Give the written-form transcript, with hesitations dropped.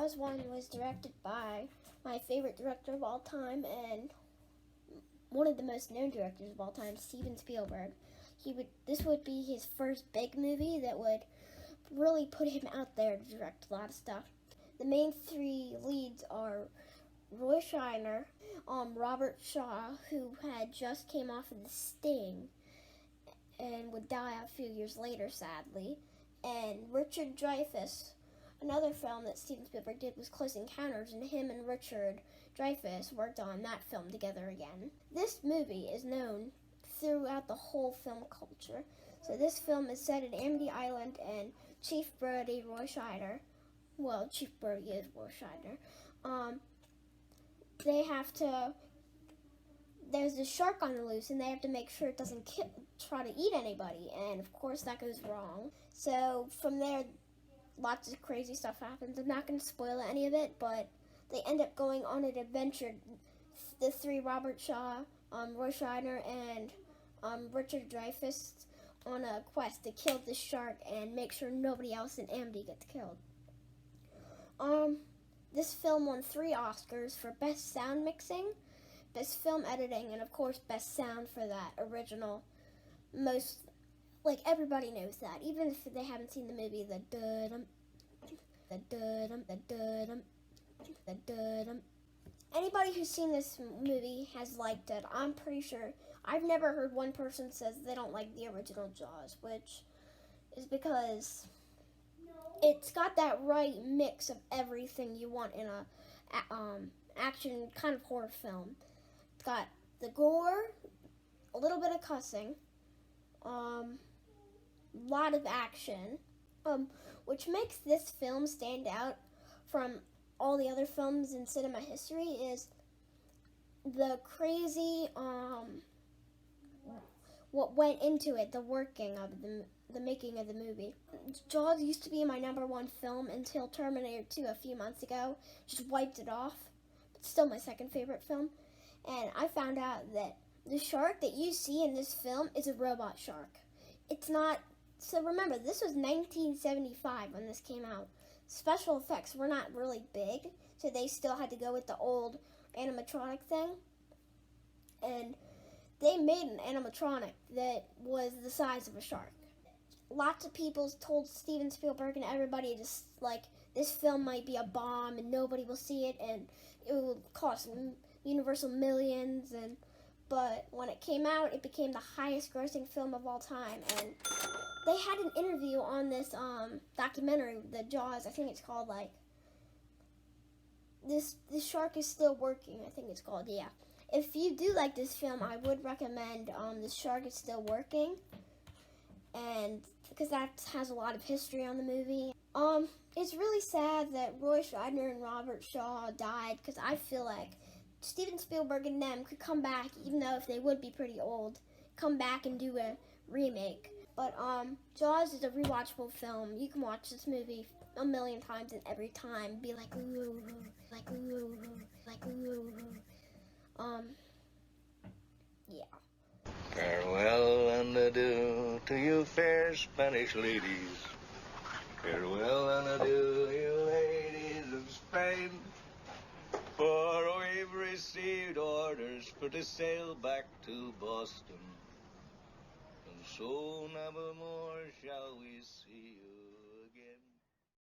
Jaws 1 was directed by my favorite director of all time and one of the most known directors of all time, Steven Spielberg. This would be his first big movie that would really put him out there to direct a lot of stuff. The main three leads are Roy Scheider, Robert Shaw, who had just came off of The Sting and would die a few years later, sadly, and Richard Dreyfuss. Another film that Steven Spielberg did was Close Encounters, and him and Richard Dreyfuss worked on that film together again. This movie is known throughout the whole film culture. So this film is set at Amity Island, and Chief Brody, Roy Scheider, well, Chief Brody is Roy Scheider, there's a shark on the loose, and they have to make sure it doesn't try to eat anybody, and of course that goes wrong. So from there, lots of crazy stuff happens. I'm not going to spoil any of it, but they end up going on an adventure. The three, Robert Shaw, Roy Scheider, and Richard Dreyfuss, on a quest to kill the shark and make sure nobody else in Amity gets killed. This film won 3 Oscars for Best Sound Mixing, Best Film Editing, and of course Best Sound for that original. Everybody knows that, even if they haven't seen the movie, the dum, the dum, the dum, the dum. Anybody who's seen this movie has liked it. I'm pretty sure. I've never heard one person says they don't like the original Jaws, which is because it's got that right mix of everything you want in a action kind of horror film. It's got the gore, a little bit of cussing, lot of action, which makes this film stand out from all the other films in cinema history is the crazy, what went into it, the working of the making of the movie. Jaws used to be my #1 film until Terminator 2 a few months ago just wiped it off. It's still my second favorite film. And I found out that the shark that you see in this film is a robot shark. It's not. So remember, this was 1975 when this came out. Special effects were not really big, so they still had to go with the old animatronic thing. And they made an animatronic that was the size of a shark. Lots of people told Steven Spielberg and everybody just this film might be a bomb and nobody will see it and it will cost Universal millions. But when it came out, it became the highest grossing film of all time. And they had an interview on this documentary, the Jaws, I think it's called, this shark is still working, I think it's called, yeah. If you do like this film, I would recommend The Shark is Still Working, and because that has a lot of history on the movie. It's really sad that Roy Scheider and Robert Shaw died, because I feel like Steven Spielberg and them could come back, even though if they would be pretty old, come back and do a remake. But Jaws is a rewatchable film. You can watch this movie a million times, and every time be like, ooh, like, ooh, like, ooh. Yeah. Farewell and adieu to you fair Spanish ladies. Farewell and adieu, you ladies of Spain. For we've received orders for to sail back to Boston. And so nevermore shall we